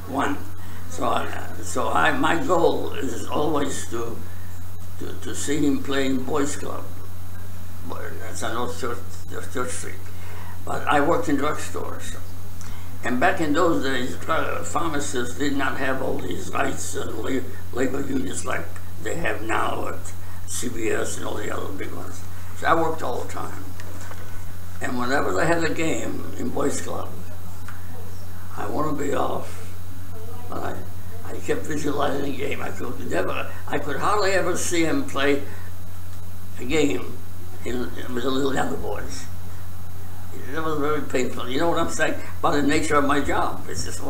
one. My goal is always to see him play in Boys Club. That's on North Church Street. But I worked in drugstores. And back in those days, pharmacists did not have all these rights and labor unions like they have now at CBS and all the other big ones. So I worked all the time. And whenever they had a game in Boys Club, I want to be off. But I kept visualizing the game. I could hardly ever see him play a game with the little other boys. It was very painful. You know what I'm saying? By the nature of my job, it's just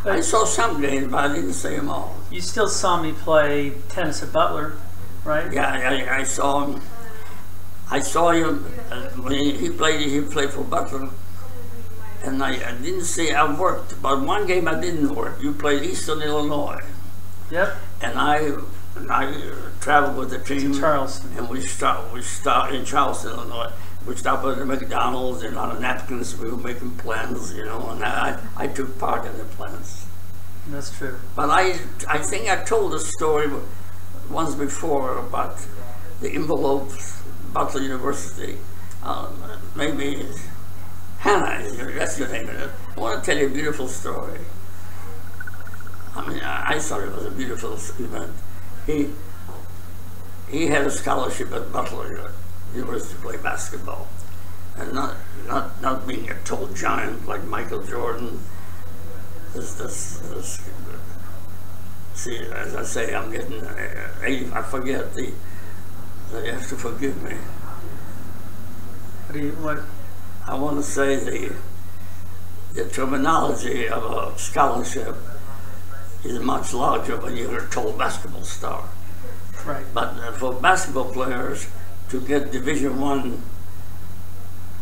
I saw some games, but I didn't see them all. You still saw me play tennis at Butler, right? Yeah, I saw him. I saw him when he played for Butler, and I didn't see. I worked, but one game I didn't work. You played Eastern Illinois. Yep. And I traveled with the team. To Charleston. And we start in Charleston, Illinois. We stopped at the McDonald's and on the napkins we were making plans, you know, and I took part in the plans. That's true. But I think I told the story once before about the envelopes, Butler University. Maybe Hannah, that's your name. I want to tell you a beautiful story. I mean, I thought it was a beautiful event. He had a scholarship at Butler University to play basketball, and not being a tall giant like Michael Jordan. See, as I say, I'm getting 80. I forget you have to forgive me. What? I want to say the terminology of a scholarship is much larger when you're a tall basketball star. Right. But for basketball players to get Division I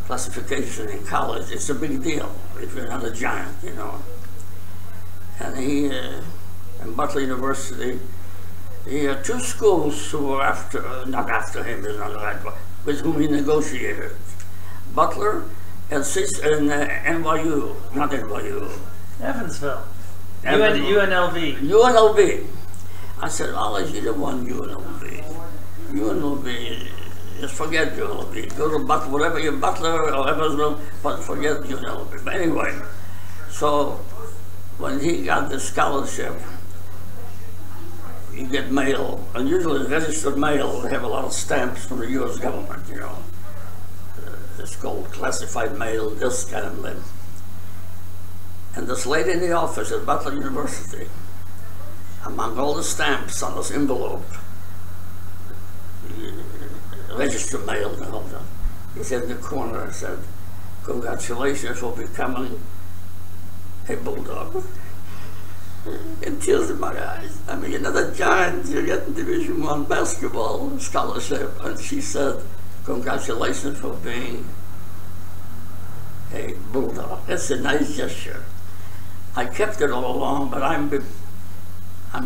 classification in college, it's a big deal if you're not a giant, you know. And he, in Butler University, he had two schools who were not after him, is not the right word, with whom he negotiated. Butler and NYU, not NYU. Evansville. UNLV. UNLV. I said, I'll you the one UNLV. UNLV, just forget UNLV. Go to Butler, whatever you're Butler or Evansville, but forget UNLV. But anyway, so when he got the scholarship, you get mail, and usually registered mail, they have a lot of stamps from the U.S. government, you know. It's called classified mail, this kind of thing. And this lady in the office at Butler University, among all the stamps on this envelope, registered mail and all that, he said in the corner, I said, congratulations for becoming a Bulldog. And tears in my eyes. I mean, you're not a giant, you're getting Division I basketball scholarship. And she said, congratulations for being a Bulldog. That's a nice gesture. I kept it all along, but I'm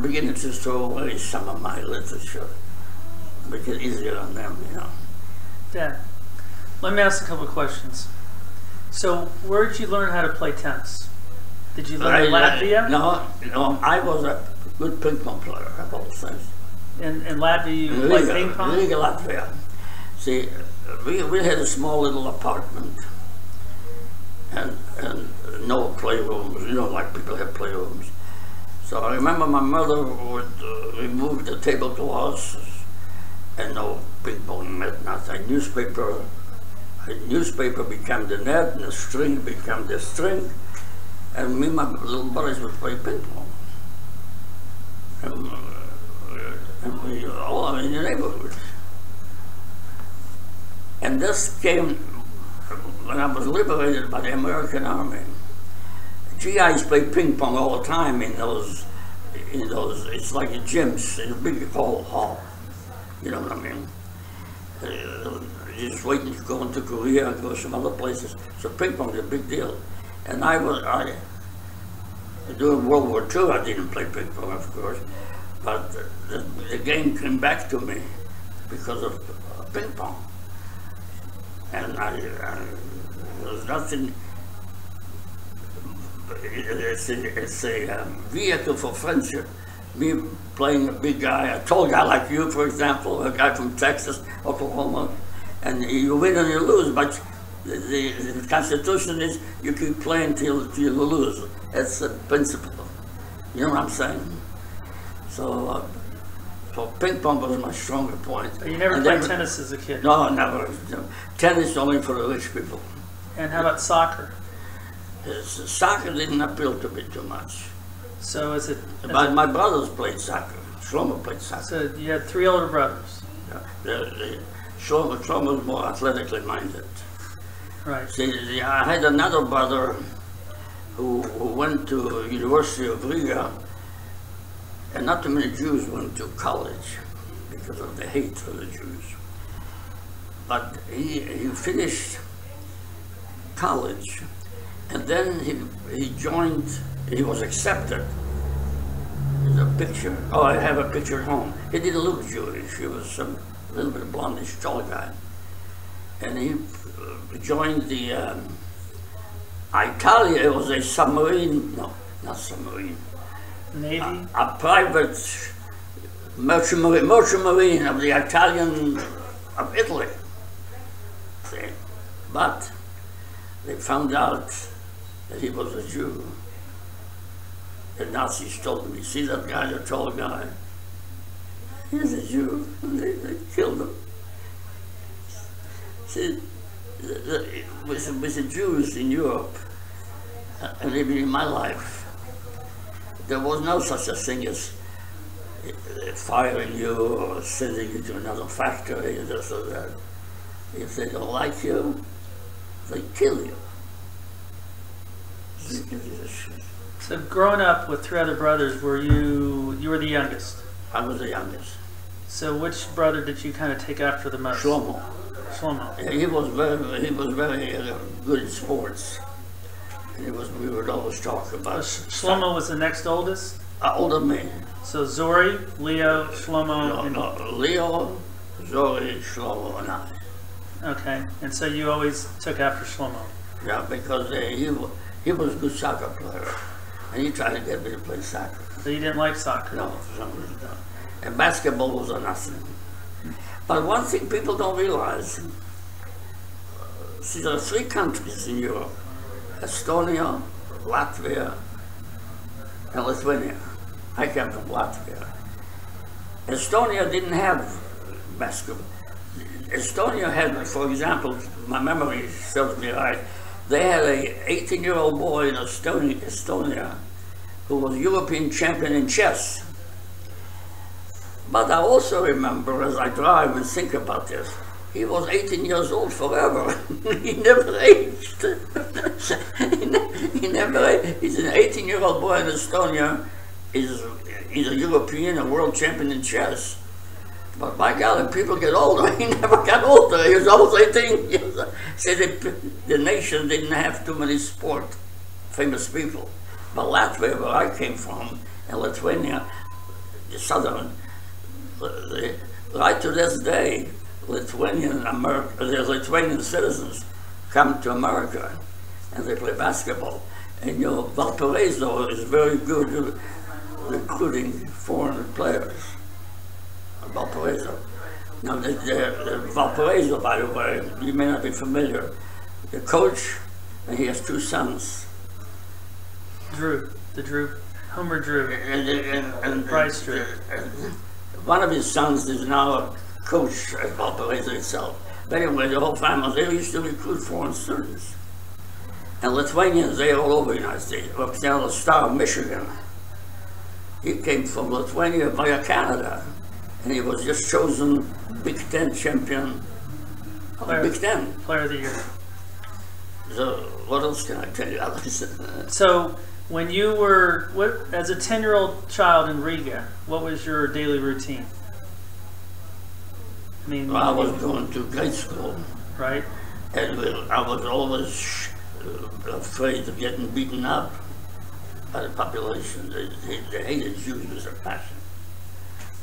beginning to throw away some of my literature. Make it easier on them, you know. Dad, let me ask a couple of questions. So, where did you learn how to play tennis? Did you learn in Latvia? No, I was a good ping pong player, of all things. In Latvia, you played ping pong? Riga, Latvia. See, we had a small little apartment and no playrooms, you know, like people have playrooms. So I remember my mother would remove the tablecloths and no ping pong meant nothing. Newspaper became the net and the string became the string. And me and my little buddies would play ping pong. And we all in the neighborhood. And this came when I was liberated by the American Army. GIs played ping pong all the time in those, it's like a gyms, in a big hall. You know what I mean? You're just waiting to go into Korea and go to some other places. So ping pong is a big deal. And during World War II, I didn't play ping pong, of course, but the game came back to me because of ping pong. And there was nothing it's a vehicle for friendship. Me playing a big guy, a tall guy like you, for example, a guy from Texas, Oklahoma, and you win and you lose, but the Constitution is you keep playing till you lose. That's the principle. You know what I'm saying? So ping pong was my stronger point. But you never played tennis as a kid? No, never. Tennis only for the rich people. And how about soccer? Soccer didn't appeal to me too much. So is it? But my brothers played soccer. Shlomo played soccer. So you had 3 older brothers. Yeah, Shlomo was more athletically minded. Right. See, I had another brother who went to University of Riga, and not too many Jews went to college because of the hate for the Jews. But he finished college, and then he joined. He was accepted. There's a picture. Oh, I have a picture at home. He didn't look Jewish. He was some little bit blondish, tall guy, and he joined the Italia. It was a submarine. No, not submarine. Navy? A private merchant marine of the Italian of Italy. See? But they found out that he was a Jew. The Nazis told him, "You see that guy, the tall guy? He's a Jew." And they killed him. See, with the Jews in Europe, and even in my life, there was no such a thing as firing you or sending you to another factory and this or that. If they don't like you, they kill you. So growing up with 3 other brothers, you were the youngest? I was the youngest. So which brother did you kind of take after the most? Shlomo. Shlomo. Yeah, he was very good in sports. And we would always talk about. Shlomo was the next oldest? Older than me. So Zori, Leo, Shlomo, No, Leo, Zori, Shlomo, and I. Okay, and so you always took after Shlomo? Yeah, because he was a good soccer player, and he tried to get me to play soccer. So you didn't like soccer? No, for some reason no. And basketball was a nothing. But one thing people don't realize, see, there are 3 countries in Europe: Estonia, Latvia, and Lithuania. I came from Latvia. Estonia didn't have basketball. Estonia had, for example, my memory serves me right, they had a 18-year-old boy in Estonia who was European champion in chess. But I also remember, as I drive and think about this, he was 18 years old forever. He never aged. he never aged. He's an 18-year-old boy in Estonia. He's a European, a world champion in chess. But by God, people get older. He never got older. He was always 18 years old. See, the nation didn't have too many famous people. But Latvia, where I came from, and Lithuania, the southern, right to this day, the Lithuanian citizens come to America and they play basketball. And you know, Valparaiso is very good at recruiting foreign players. Valparaiso. Now, the Valparaiso, by the way, you may not be familiar. The coach, and he has 2 sons. Homer Drew, and Bryce Drew. One of his sons is now a coach at Valparaiso itself. But anyway, the whole family, they used to recruit foreign students. And Lithuanians, they're all over the United States. For example, the star of Michigan, he came from Lithuania via Canada. And he was just chosen Big Ten champion of the Big Ten. Player of the Year. So what else can I tell you? So when you were, as a 10-year-old child in Riga, what was your daily routine? I mean, well, I was going to grade school. Right. And I was always afraid of getting beaten up by the population. They hated Jews with a passion.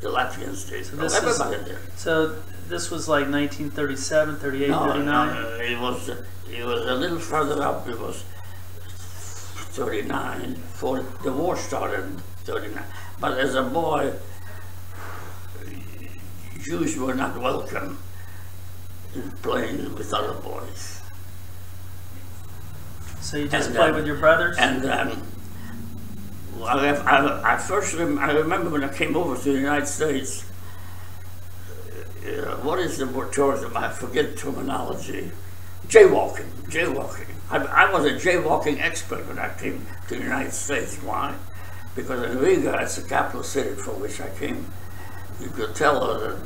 The Latvians did. Everybody did. So this was like 1937, 38, 39? No, it was a little further up. It was 39, 40. The war started in 39. But as a boy, Jews were not welcome in playing with other boys. So you just play with your brothers? And I remember when I came over to the United States, what is the word tourism? I forget terminology. Jaywalking. I was a jaywalking expert when I came to the United States. Why? Because in Riga, it's the capital city from which I came, you could tell that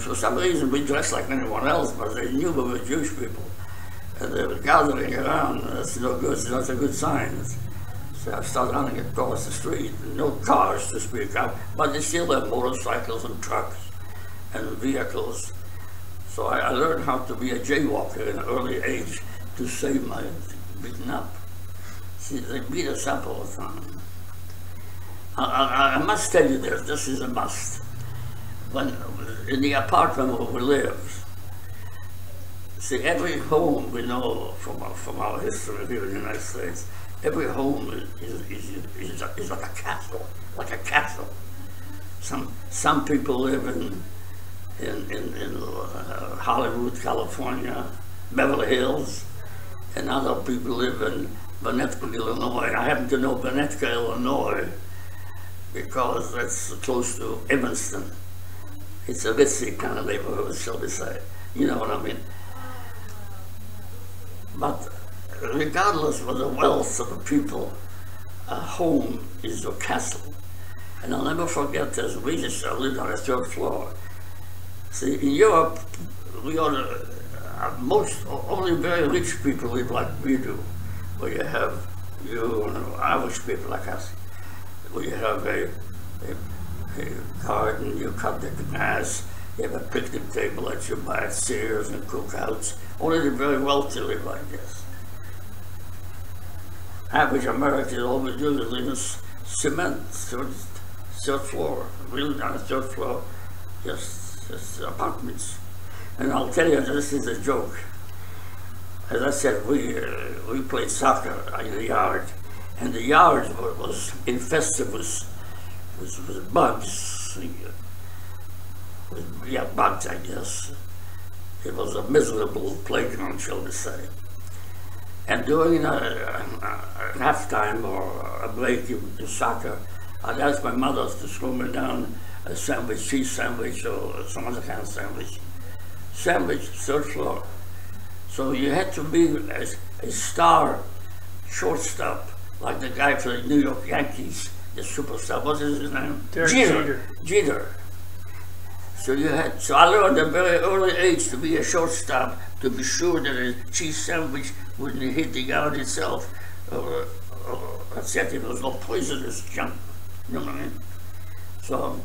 for some reason we dressed like anyone else, but they knew we were Jewish people. And they were gathering around. That's no good, it's not a good sign. So I started running across the street, no cars to speak of, but they still have motorcycles and trucks and vehicles. So I learned how to be a jaywalker in an early age to save my beaten up. See, they beat us up all the time. I must tell you this is a must. When in the apartment where we lived, see, every home we know from our history here in the United States, every home is like a castle, Some people live in Hollywood, California, Beverly Hills, and other people live in Winnetka, Illinois. I happen to know Winnetka, Illinois, because that's close to Evanston. It's a ritzy kind of neighborhood, shall we say. You know what I mean? But regardless of the wealth of the people, a home is your castle. And I'll never forget this. We just lived on the 3rd floor. See, in Europe, we are only very rich people live like we do, where you have Irish people like us, where you have a garden, you cut the grass, you have a picnic table that you buy at Sears and cookouts. Only the very wealthy live like this. Average Americans always do live in cement, 3rd floor, really on the 3rd floor, just apartments. And I'll tell you, this is a joke. As I said, we played soccer in the yard, and the yard was infested with bugs. Bugs, I guess. It was a miserable playground, shall we say. And during a halftime or a break in soccer, I'd ask my mother to throw me down a sandwich, cheese sandwich, or some other kind of sandwich. Sandwich, 3rd floor. So you had to be a star shortstop, like the guy for the New York Yankees, the superstar. What is his name? Jeter. So I learned at a very early age to be a shortstop, to be sure that a cheese sandwich wouldn't hit the yard itself, or except if it was no poisonous junk. You know what I mean? So,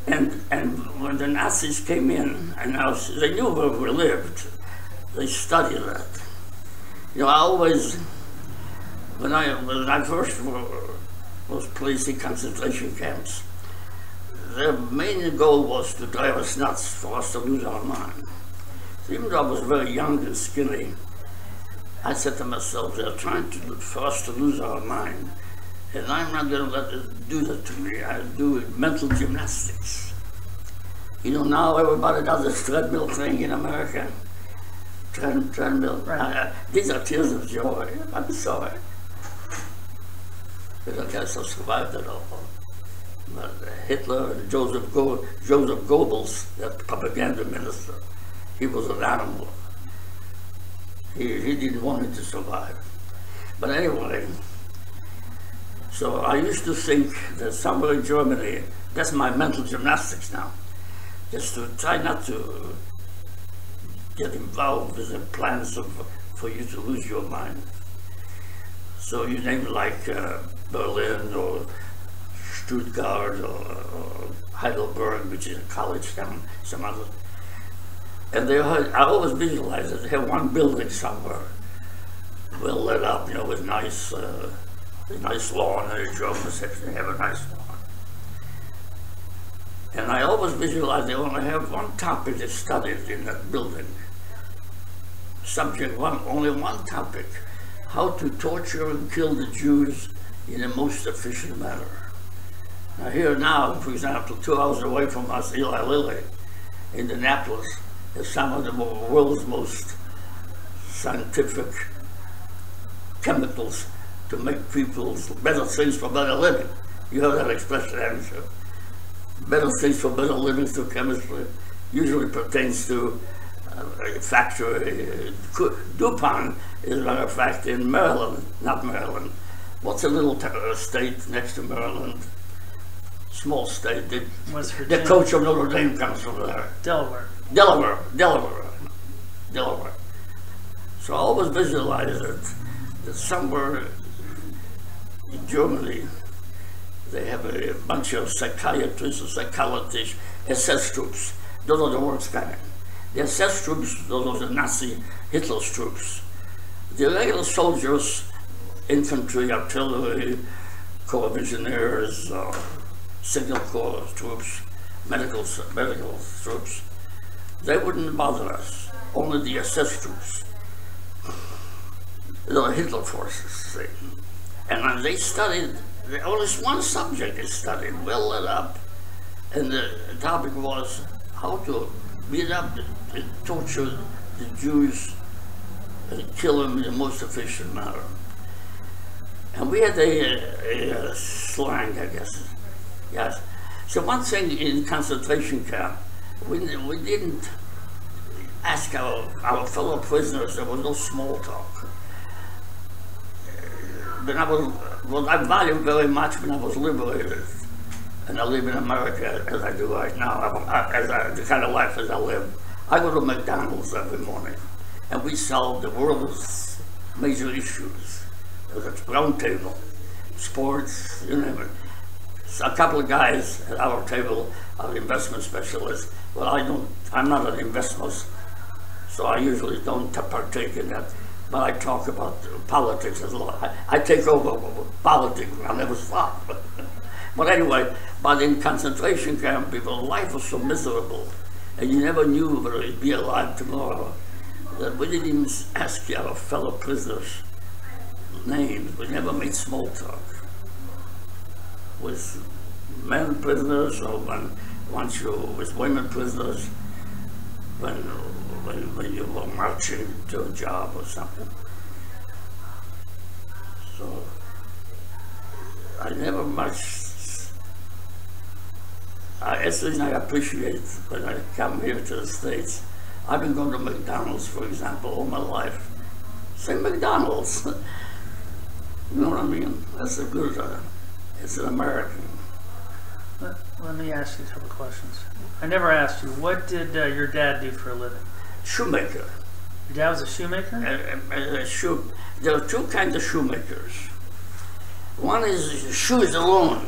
and when the Nazis came in, and they knew where we lived, they studied that. You know, I always, when I first was placed in concentration camps, their main goal was to drive us nuts, for us to lose our mind. So even though I was very young and skinny, I said to myself, they're trying for us to lose our mind, and I'm not going to let them do that to me. I do mental gymnastics. You know, now everybody does this treadmill thing in America. Treadmill. Right. These are tears of joy. I'm sorry. Because I guess I survived it all. But Hitler and Joseph Goebbels, that propaganda minister, he was an animal. He didn't want me to survive. But anyway, so I used to think that somewhere in Germany, that's my mental gymnastics now, just to try not to get involved with the plans for you to lose your mind. So you name like Berlin or Stuttgart or Heidelberg, which is a college town, some other. And I always visualize that they have one building somewhere, well lit up, you know, with nice lawn, and the Germans they have a nice lawn. And I always visualize they only have one topic that's studied in that building. subject, only one topic: how to torture and kill the Jews in the most efficient manner. Now here now, for example, 2 hours away from us, Eli Lilly, in Indianapolis, is some of the world's most scientific chemicals to make people's better things for better living. You heard that expression, haven't you? Better things for better living through chemistry usually pertains to a factory. DuPont is, a matter of fact, in Maryland, not Maryland. What's a little state next to Maryland? Small state. The coach of Notre Dame comes from there. Delaware. So I always visualize that somewhere in Germany they have a bunch of psychiatrists or psychologists, SS troops. Those are the worst kind. The SS troops, those are the Nazi Hitler's troops. The regular soldiers, infantry, artillery, corps of engineers, signal corps troops, medical troops, they wouldn't bother us. Only the SS troops, the Hitler forces, see. And they studied, only one subject they studied, well lit up, and the topic was how to beat up and torture the Jews and kill them in the most efficient manner. And we had a slang, I guess. Yes. So one thing in concentration camp, we didn't ask our fellow prisoners. There was no small talk. But I valued very much when I was liberated, and I live in America as I do right now, the kind of life as I live. I go to McDonald's every morning, and we solve the world's major issues. There's a round table, sports, you name it. So a couple of guys at our table are investment specialists. Well, I'm not an investment, so I usually don't partake in that. But I talk about politics as well. I take over politics. I never stop. But anyway, but in concentration camp, people's life was so miserable, and you never knew whether you'd be alive tomorrow, that we didn't even ask our fellow prisoners names. We never made small talk with men prisoners, or with women prisoners, when you were marching to a job or something. So I never much. That's the reason I appreciate when I come here to the States. I've been going to McDonald's, for example, all my life. Say McDonald's. You know what I mean? That's a good. It's an American. Let me ask you a couple questions. I never asked you, what did your dad do for a living? Shoemaker. Your dad was a shoemaker? There are two kinds of shoemakers. One is shoes alone,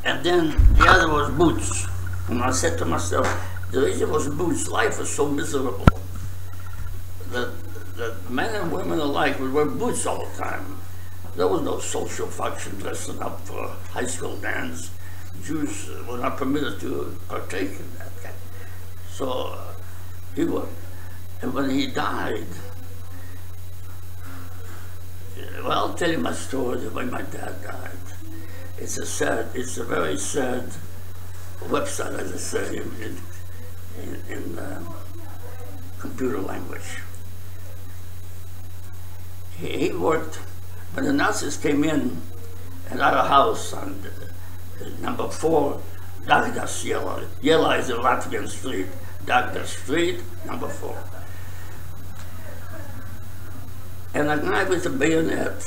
and then the other was boots. And I said to myself, the reason was boots. Life was so miserable that men and women alike would wear boots all the time. There was no social function dressing up for a high school dance. Jews were not permitted to partake in that. So he would. And when he died, well, I'll tell you my story of when my dad died. It's a very sad website, as I say, in computer language. He worked, when the Nazis came in at our house on number 4, Dagdas Jela. Jela is a Latvian street. Dagdas Street, number 4. And a guy with a bayonet,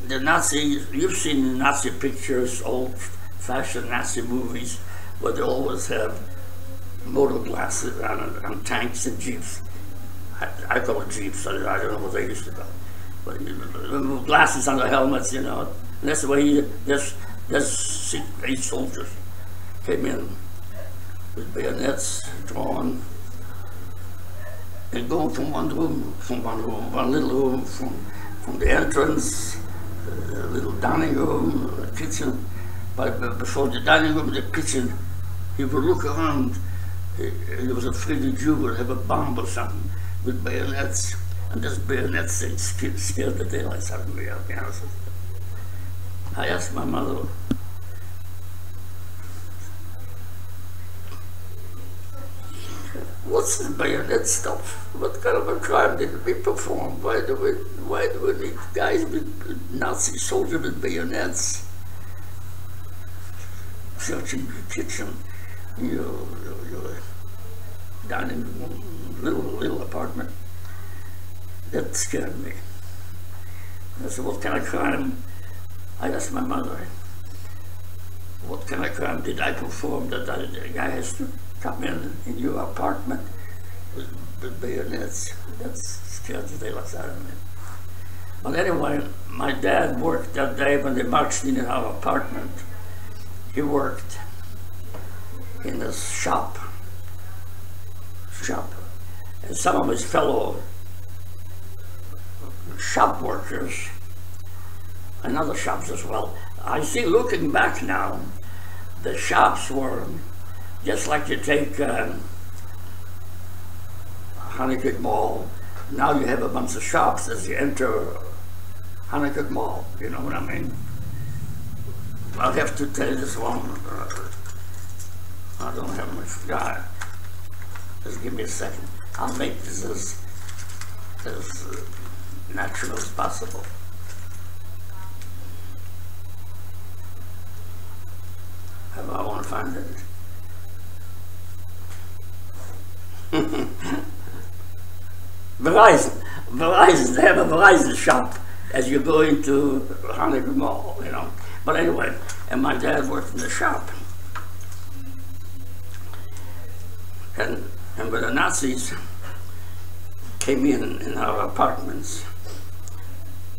the Nazi, you've seen the Nazi pictures, old-fashioned Nazi movies, where they always have motor glasses on tanks and jeeps. I call it jeeps, I don't know what they used to call it. But glasses on the helmets, you know. And that's the way there's 8 soldiers came in with bayonets drawn, and going from one little room, from the entrance, the little dining room, the kitchen. But before the dining room, the kitchen, he would look around. He was afraid the Jew would have a bomb or something. with bayonets, and this bayonet thing scared the daylights out of me, I'll be honest with you. I asked my mother, what's the bayonet stuff? What kind of a crime did we perform? Why do we need guys with Nazi soldiers with bayonets? Searching the kitchen, your dining room, little apartment. That scared me. I said, what kind of crime? I asked my mother, what kind of crime did I perform that the guy has to come in your apartment with bayonets? That scared the daylights out of me. But anyway, my dad worked that day when they marched in our apartment. He worked in a shop, and some of his fellow shop workers and other shops as well. I see, looking back now, the shops were just like you take Honeycutt Mall. Now you have a bunch of shops as you enter Honeycutt Mall, you know what I mean? I'll have to tell you this one. I don't have much time. Just give me a second. I'll make this as natural as possible. I want to find it. Verizon, they have a Verizon shop as you go into Honeycutt Mall, you know. But anyway, and my dad worked in the shop. And when the Nazis came in our apartments,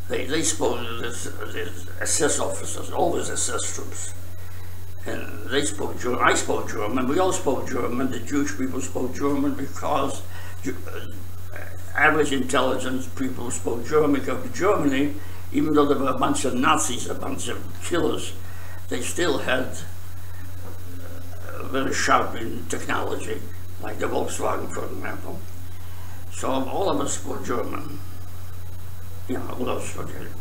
they spoke, the SS officers, always SS troops, and they spoke German. I spoke German. We all spoke German. The Jewish people spoke German because average intelligence people spoke German, because Germany, even though there were a bunch of Nazis, a bunch of killers, they still had very sharp in technology, like the Volkswagen, for example. So all of us spoke German. You know, all of us spoke German.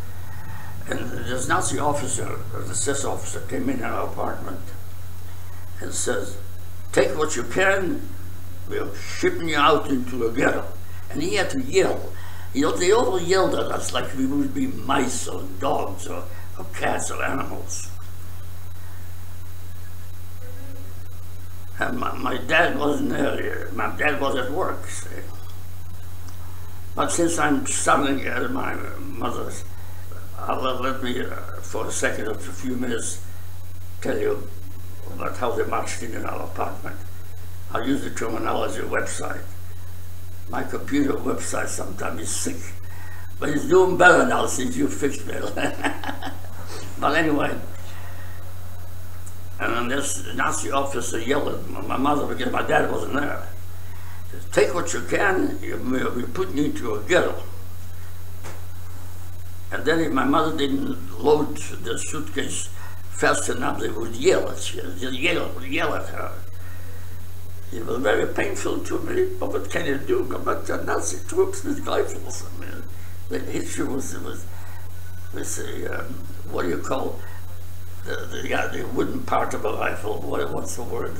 And this Nazi officer, the SS officer, came in our apartment and says, take what you can, we're shipping you out into a ghetto. And he had to yell. You know, they all yelled at us like we would be mice or dogs or cats or animals. And my dad wasn't there. My dad was at work, see. But since I'm studying at my mother's, let me, for a second or a few minutes, tell you about how they marched in our apartment. I'll use the terminology website. My computer website sometimes is sick, but it's doing better now since you fixed it. But anyway, and then this Nazi officer yelled at my mother, because my dad wasn't there. He says, take what you can, we're putting you into a ghetto. And then if my mother didn't load the suitcase fast enough, they would yell at her, just yell at her. It was very painful to me, but what can you do? A bunch of Nazi troops with rifles. I mean, the issue was what do you call the wooden part of a rifle? What's the word?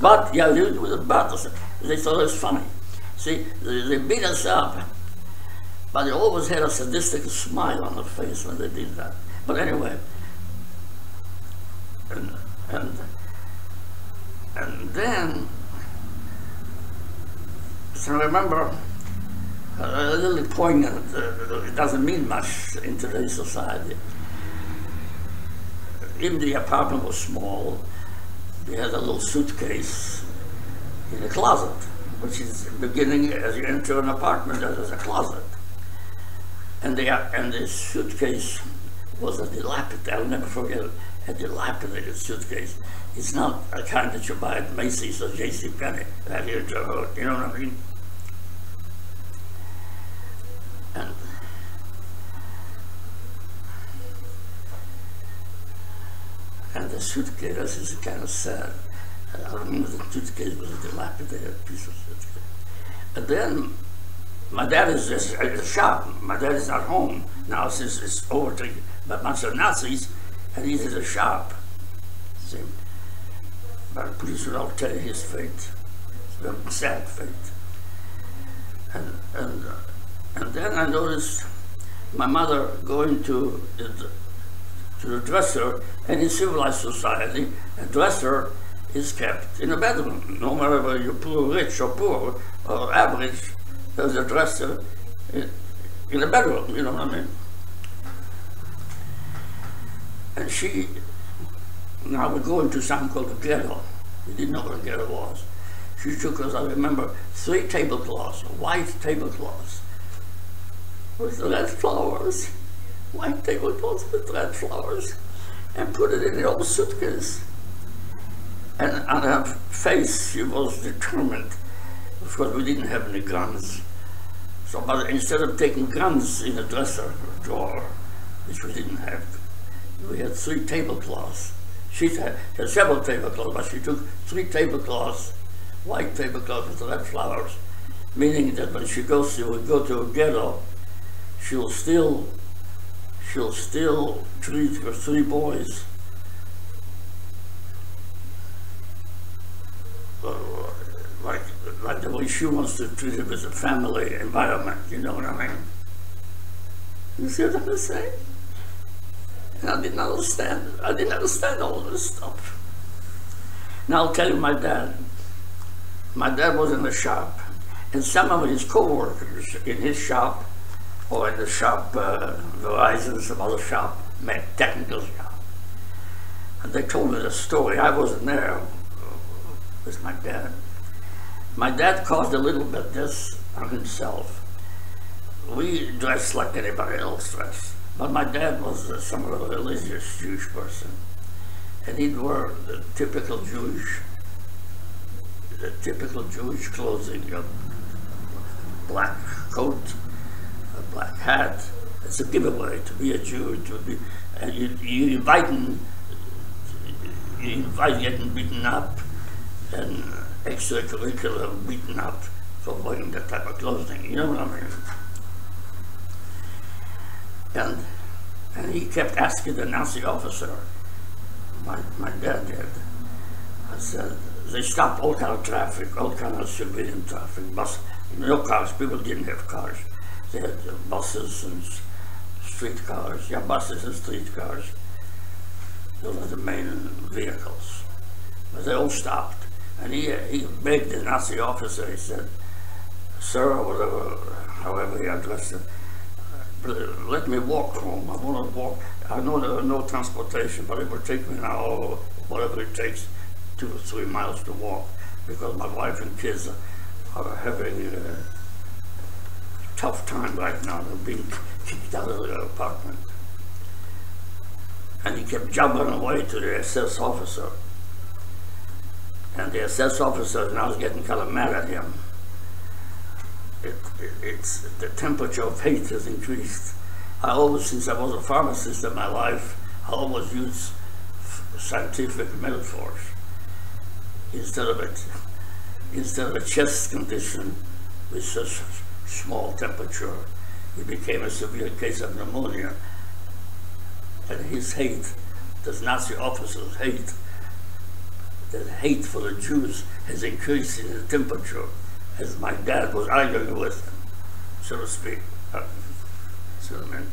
But yeah, it was a butt. They thought it was funny. See, they beat us up, but they always had a sadistic smile on their face when they did that. But anyway, and then, so I remember a little poignant, it doesn't mean much in today's society. Even the apartment was small. We had a little suitcase in a closet, which is beginning as you enter an apartment, there's a closet. And the suitcase was a dilapidated, I'll never forget it, a dilapidated suitcase. It's not a kind that you buy at Macy's or JCPenney. Have you heard? You know what I mean? And the suitcase, this is kind of sad. I remember the suitcase was a dilapidated piece of suitcase. And then my dad is at the shop. My dad is not home now since it's overtaken by a bunch of Nazis, and he's at the shop. See? But the police will not tell you his fate. It's a very sad fate. And then I noticed my mother going to the dresser, and in civilized society, a dresser is kept in a bedroom. No matter whether you're poor, rich, or poor, or average, there's a dresser in a bedroom, you know what I mean? And she, now we're going to something called the ghetto. We didn't know what a ghetto was. She took us, I remember, 3 tablecloths, white tablecloths, with red flowers, white tablecloths with red flowers, and put it in the old suitcase. And on her face, she was determined. Of course, we didn't have any guns. So, but instead of taking guns in the dresser drawer, which we didn't have, we had 3 tablecloths. She had several tablecloths, but she took 3 tablecloths, white tablecloths with red flowers, meaning that when she would go to a ghetto, she'll still treat her 3 boys like the way she wants to treat it as a family environment, you know what I mean? You see what I'm saying? And I didn't understand all this stuff. Now I'll tell you my dad. My dad was in the shop, and some of his co-workers in his shop, or in the shop, Verizon, some other shop, technical shop. And they told me the story. I wasn't there with my dad. My dad caused a little bit this on himself. We dressed like anybody else dressed, but my dad was somewhat of a religious Jewish person, and he'd wear the typical Jewish clothing, a black coat, a black hat. It's a giveaway to be a Jew, and you invite getting beaten up, and extracurricular beaten up for wearing that type of clothing, you know what I mean? And he kept asking the Nazi officer, my dad did, I said, they stopped all kind of traffic, all kind of civilian traffic, no cars, people didn't have cars. They had buses and streetcars, buses and streetcars. Those are the main vehicles. But they all stopped. And he begged the Nazi officer, he said, sir, or whatever, however he addressed him, let me walk home. I want to walk. I know there are no transportation, but it will take me an hour or whatever it takes, 2 or 3 miles to walk, because my wife and kids are having a tough time right now. They're being kicked out of their apartment. And he kept jumping away to the SS officer. And the SS officer now is getting kind of mad at him. It's the temperature of hate has increased. I always, since I was a pharmacist in my life, I always use scientific metaphors instead of a chest condition with such small temperature. It became a severe case of pneumonia, and his hate, the Nazi officers' hate. The hate for the Jews has increased in the temperature as my dad was arguing with him, so to speak. See what I mean?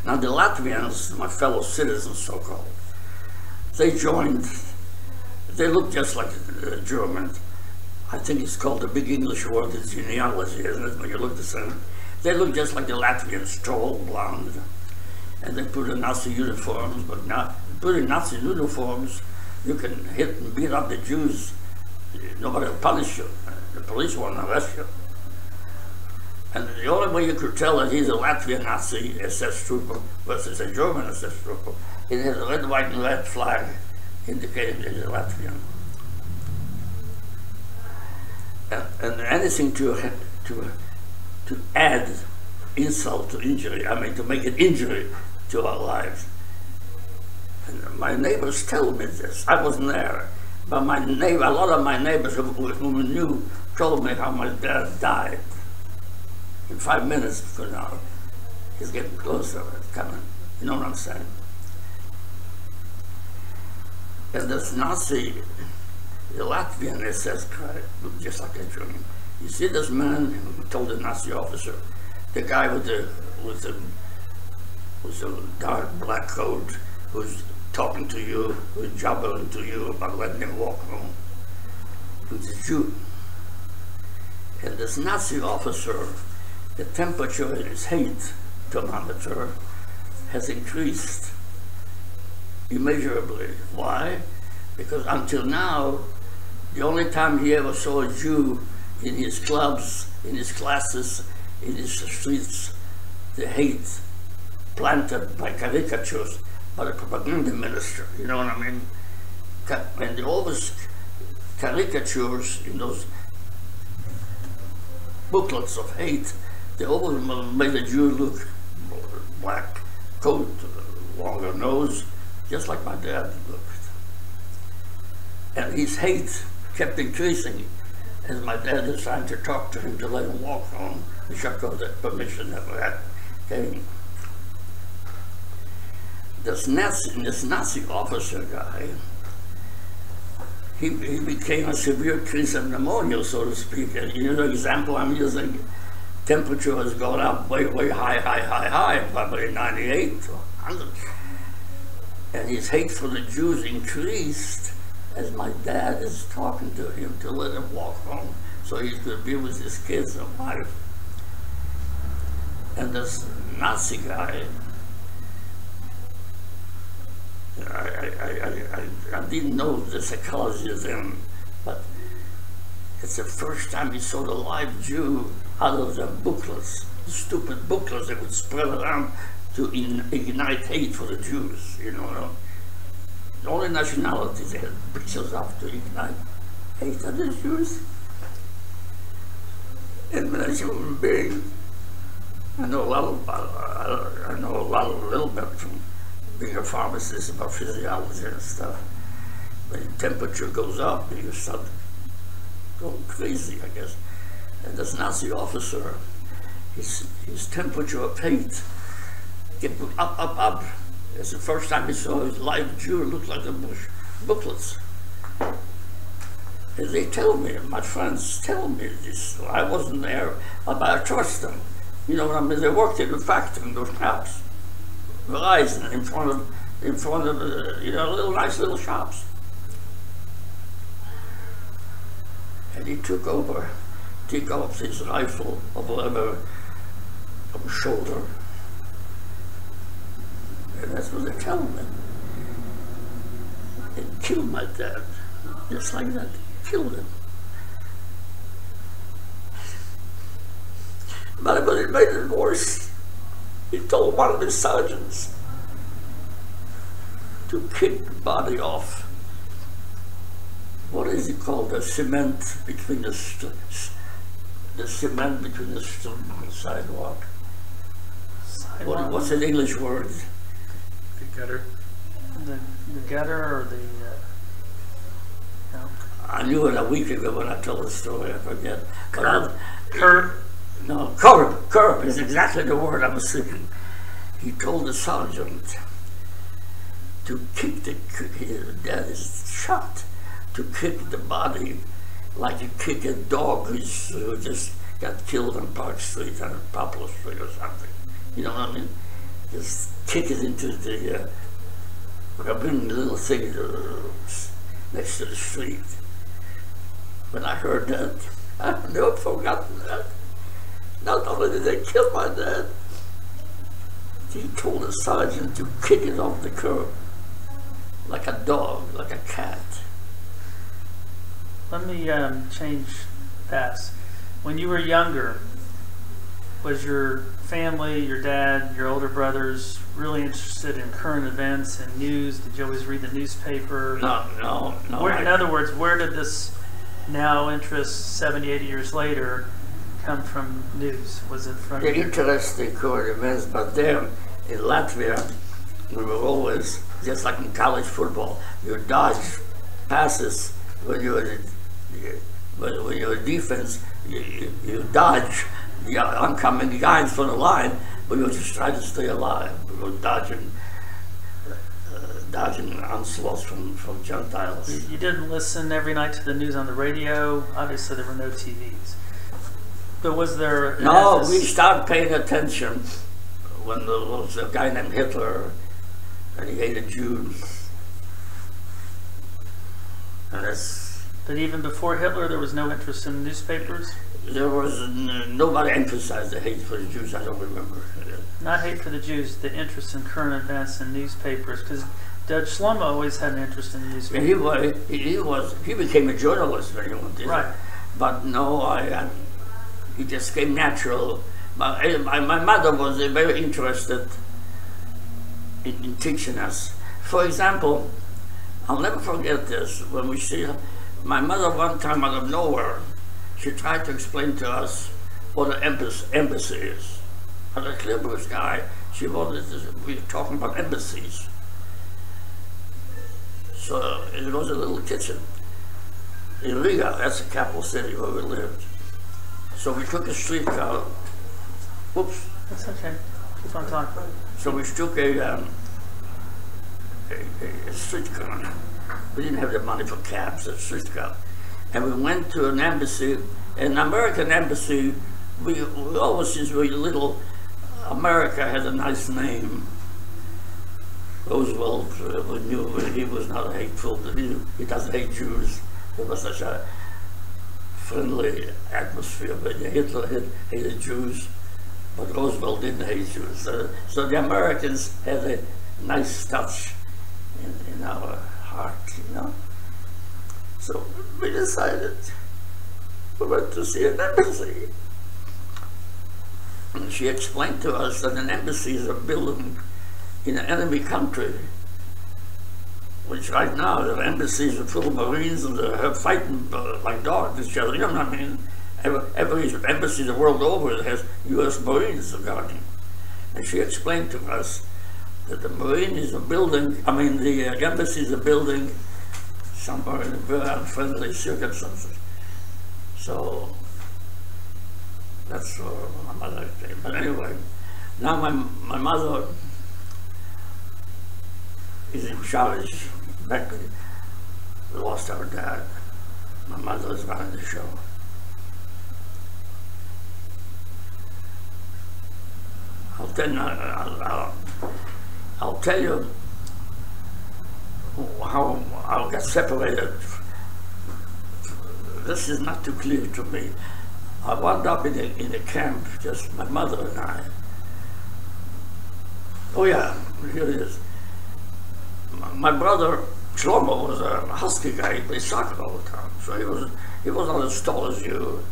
Now the Latvians, my fellow citizens so-called, they joined, they look just like the Germans. I think it's called the big English word, it's genealogy, isn't it, when you look the same? They look just like the Latvians, tall, blonde, and they put in Nazi uniforms, but now, put in Nazi uniforms, you can hit and beat up the Jews. Nobody will punish you. The police won't arrest you. And the only way you could tell that he's a Latvian Nazi SS trooper versus a German SS trooper, it has a red, white, and red flag indicating that he's a Latvian. And anything to add insult to injury, I mean to make an injury to our lives. And my neighbors tell me this. I wasn't there, but my neighbor, a lot of my neighbors whom we knew told me how my dad died. In 5 minutes from now, he's getting closer, it's coming. You know what I'm saying? And this Nazi, the Latvian SS guy, looked just like a German. You see this man who told the Nazi officer, the guy with the dark black coat, who's talking to you, who's jabbering to you about letting him walk home, who's a Jew. And this Nazi officer, the temperature in his hate thermometer has increased immeasurably. Why? Because until now, the only time he ever saw a Jew in his clubs, in his classes, in his streets, the hate planted by caricatures by the propaganda minister, you know what I mean? And they always caricatures in those booklets of hate, they always made the Jew look black coat, longer nose, just like my dad looked. And his hate kept increasing as my dad was trying to talk to him to let him walk home, which of course that permission never came. This Nazi officer guy, he became a severe case of pneumonia, so to speak. And you know the example I'm using? Temperature has gone up way high, probably 98 or 100. And his hate for the Jews increased as my dad is talking to him to let him walk home so he could be with his kids and wife. And this Nazi guy, I didn't know the psychology of them, but it's the first time he saw the live Jew out of the booklets, the stupid booklets that would spread around to ignite hate for the Jews, you know. The only nationalities they had pictures of to ignite hate of the Jews. And when I was a human being, I know a little bit from being a pharmacist about physiology and stuff. When the temperature goes up, you start going crazy, I guess. And this Nazi officer, his temperature of hate kept up. It's the first time he saw his live Jew look like the booklets. And they tell me, my friends tell me this. I wasn't there, but I trust them. You know what I mean? They worked in the factory in those shops, Verizon, in front of you know, nice little shops. And he took off his rifle of leather from his shoulder. And that's what they tell me. And killed my dad, just like that. Killed him. But it made it worse. He told one of his sergeants to kick the body off. What is it called? The cement between the cement between the sidewalk. What's an English word? The gutter. The gutter or the. No. I knew it a week ago when I told the story. I forget. Curb. No, curb is exactly the word I was thinking. He told the sergeant to kick his dad is shot, to kick the body like you kick a dog who just got killed on Park Street, on Poplar Street or something. You know what I mean? Just kick it into the little thing next to the street. When I heard that, I've never forgotten that. Not only did they kill my dad, he told the sergeant to kick it off the curb like a dog, like a cat. Let me change paths. When you were younger, was your family, your dad, your older brothers really interested in current events and news? Did you always read the newspaper? No. In other words, where did this now interest 70, 80 years later come from news? Was it from the interesting current events, but there in Latvia, we were always, just like in college football, you dodge passes when you were But when you're a defense, you dodge the oncoming guys from the line, but you just try to stay alive. You're dodging onslaughts from Gentiles. You didn't listen every night to the news on the radio. Obviously, there were no TVs. But was there? No, we started paying attention when there was a guy named Hitler, and he hated Jews. And that's. But even before Hitler, there was no interest in newspapers? There was nobody emphasized the hate for the Jews. I don't remember. Not hate for the Jews, the interest in current events and newspapers, because Judge Shlomo always had an interest in the newspapers. He became a journalist when he went there. Right. But no, he just came natural. My mother was very interested in teaching us. For example, I'll never forget this. When we see my mother one time out of nowhere, she tried to explain to us what an embassy is. As a clever guy, we were talking about embassies. So it was a little kitchen in Riga. That's the capital city where we lived. So we took a streetcar. Whoops. That's okay. Keep on talking. So we took a streetcar. We didn't have the money for cabs, a streetcar. And we went to an embassy, an American embassy. We always, since we were little, America had a nice name. Roosevelt, we knew he was not hateful. He doesn't hate Jews. There was such a friendly atmosphere. But Hitler hated Jews, but Roosevelt didn't hate Jews. So the Americans had a nice touch in our heart, you know. So we decided we went to see an embassy. And she explained to us that an embassy is a building in an enemy country, which right now the embassies are full of Marines and they're fighting like dogs each other. You know what I mean? Every embassy the world over has U.S. Marines guarding. And she explained to us that the Marine is a building, the embassy is a building somewhere in very unfriendly circumstances. So that's my mother came. But anyway, now my mother is in charge. Back when we lost our dad, my mother is running the show. I'll tell you how I got separated. This is not too clear to me. I wound up in a camp, just my mother and I. Oh yeah, here it is. My brother Shlomo was a husky guy. He played soccer all the time, so he was not as tall as you.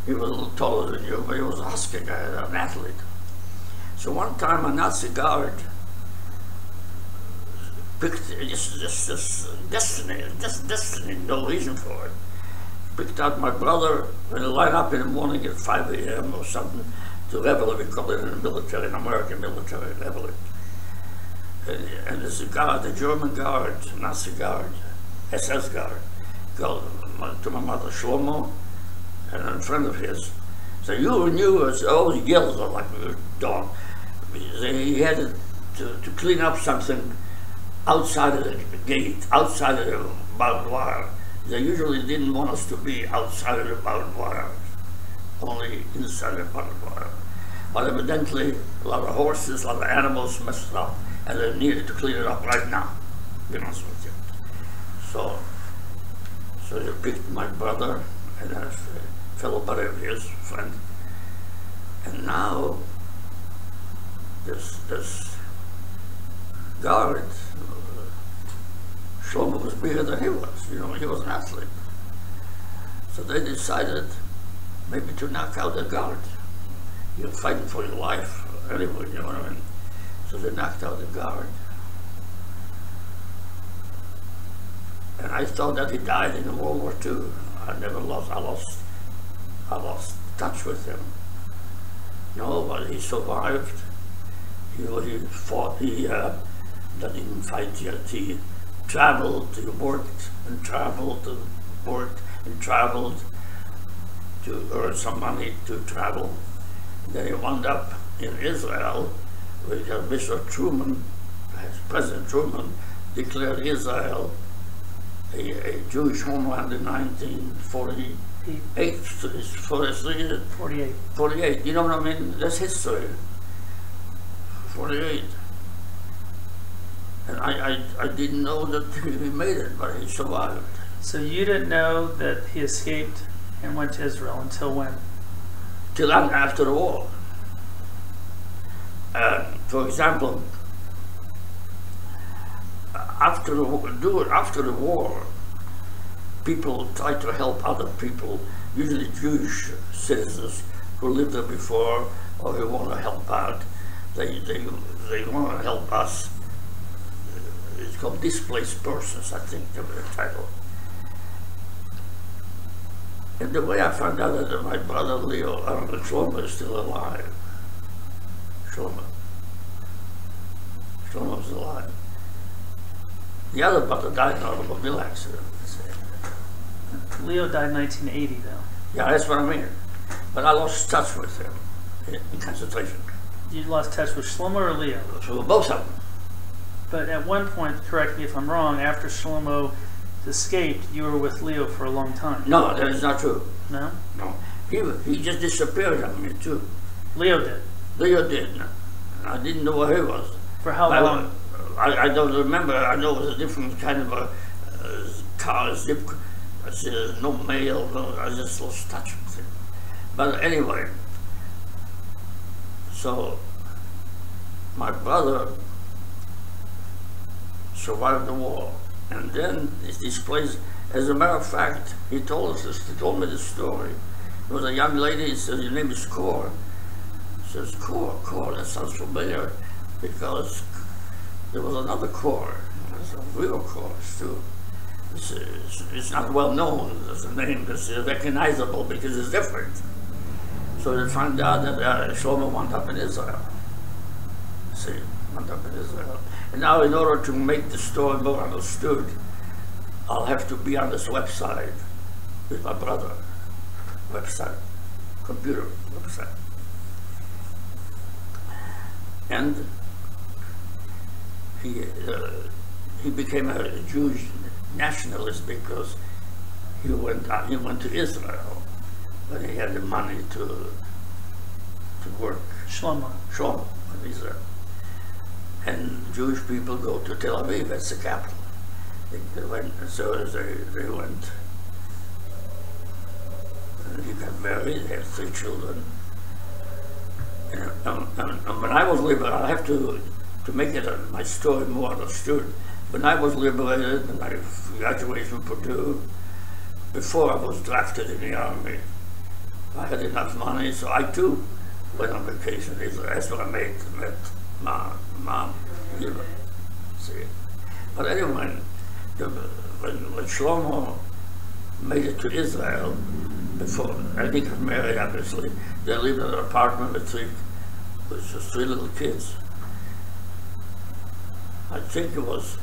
He was a little taller than you, but he was a husky guy, an athlete. So one time a Nazi guard picked this destiny, no reason for it. Picked out my brother and he lined up in the morning at 5 a.m. or something to revel. We call it in the military, an American military revel. And there's a guard, the German guard, Nazi guard, SS guard, called to my mother Shlomo and a friend of his. So you knew, always yells like a dog. He had to clean up something outside of the gate, outside of the barbed wire. They usually didn't want us to be outside of the barbed wire, only inside the barbed wire. But evidently, a lot of horses, a lot of animals messed it up, and they needed to clean it up right now, to be honest with you. So they picked my brother and a fellow buddy of his, friend, and now this guard, Shlomo was bigger than he was, you know, he was an athlete. So they decided maybe to knock out the guard. You're fighting for your life anyway, you know what I mean? So they knocked out the guard. And I thought that he died in World War II. I lost touch with him. No, but he survived. He fought, he didn't fight yet. He traveled, he worked and traveled and worked and traveled to earn some money to travel. Then he wound up in Israel because Mr. Truman, President Truman, declared Israel a Jewish homeland in 1948. 48. You know what I mean? That's history. 48. And I didn't know that he made it, but he survived. So you didn't know that he escaped and went to Israel until when? Till after the war. For example, after the war, people tried to help other people, usually Jewish citizens who lived there before or who want to help out. They want to help us. It's called displaced persons, I think, the title. And the way I found out that my brother Leo, Shlomo is still alive. Shlomo's alive. The other brother died in an automobile accident. Leo died in 1980, though. Yeah, that's what I mean. But I lost touch with him in concentration. You lost touch with Shlomo or Leo? So both of them. But at one point, correct me if I'm wrong, after Shlomo escaped, you were with Leo for a long time. No, that is not true. No? No. He just disappeared on me, too. Leo did? Leo did. I didn't know where he was. For how long? I don't remember. I know it was a different kind of a car, zip, no mail. No, I just lost touch with him. But anyway, so my brother survived the war, and then this place. As a matter of fact, he told me this story. There was a young lady. He said, "Your name is Kor." He says, "Kor, that sounds familiar," because there was another Kor. There's a real Kor too. It's not well known as a name. It's recognizable because it's different. So they found out that Shlomo wound up in Israel. See, wound up in Israel. And now, in order to make the story more understood, I'll have to be on this website with my brother. Computer website. And he became a Jewish nationalist because he went to Israel when he had the money to work. Shlomo in Israel. And Jewish people go to Tel Aviv, that's the capital. They went. And he got married, they had 3 children. And when I was liberated, I have to make it my story more understood. When I was liberated and I graduated from Purdue, before I was drafted in the army, I had enough money, so I too went on vacation. That's what I met Mom. See. But anyway, when Shlomo made it to Israel, before I think he was married, obviously, they lived in an apartment with 3 little kids. I think it was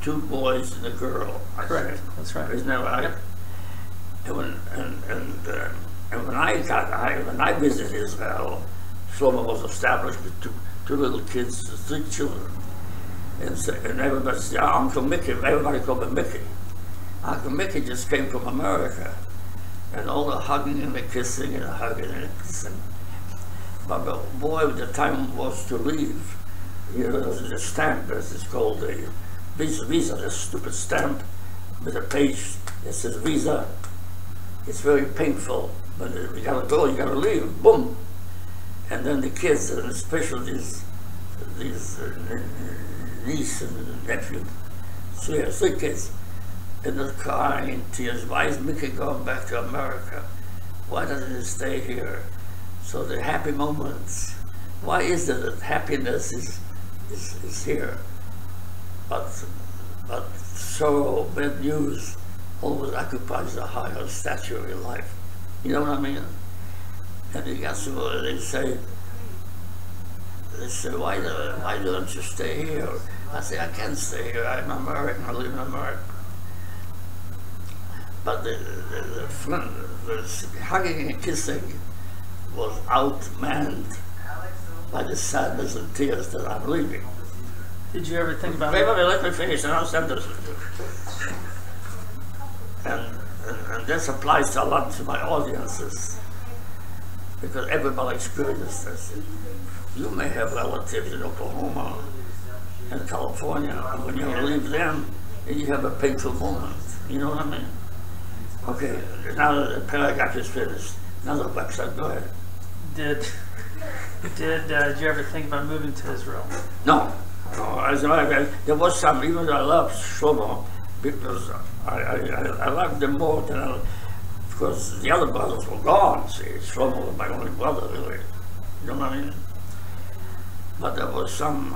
2 boys and a girl. Correct. That's right. Isn't that right? And when I visited Israel, Shlomo was established with 2 little kids, 3 children, and everybody said, "Uncle Mickey." Everybody called him Mickey. Uncle Mickey just came from America, and all the hugging and the kissing and the hugging and the kissing. But boy, the time was to leave. You know, there's a stamp, as it's called a visa, this stupid stamp with a page that says visa. It's very painful, but you gotta go, you gotta leave, boom. And then the kids, and especially these niece and nephew, 3 kids, and they're crying in tears. Why is Mickey going back to America? Why doesn't he stay here? So the happy moments. Why is it that happiness is here, but sorrow, bad news, always occupies a higher stature in life. You know what I mean? And they say, why don't you stay here? I say, I can't stay here. I'm American. I live in America. But the hugging and kissing was outmanned by the sadness and tears that I'm leaving. Did you ever think about Wait, let me finish, and I'll send this. And this applies a lot to my audiences, because everybody experiences this. You may have relatives in Oklahoma and California, and when you leave them, you have a painful moment. You know what I mean? Okay, now the paragraph is finished. Now the website, go ahead. Did you ever think about moving to Israel? No. As a matter of fact, there was some, even though I loved Shlomo, because I loved them more than because the other brothers were gone, see. Shlomo was my only brother, really. You know what I mean? But there was some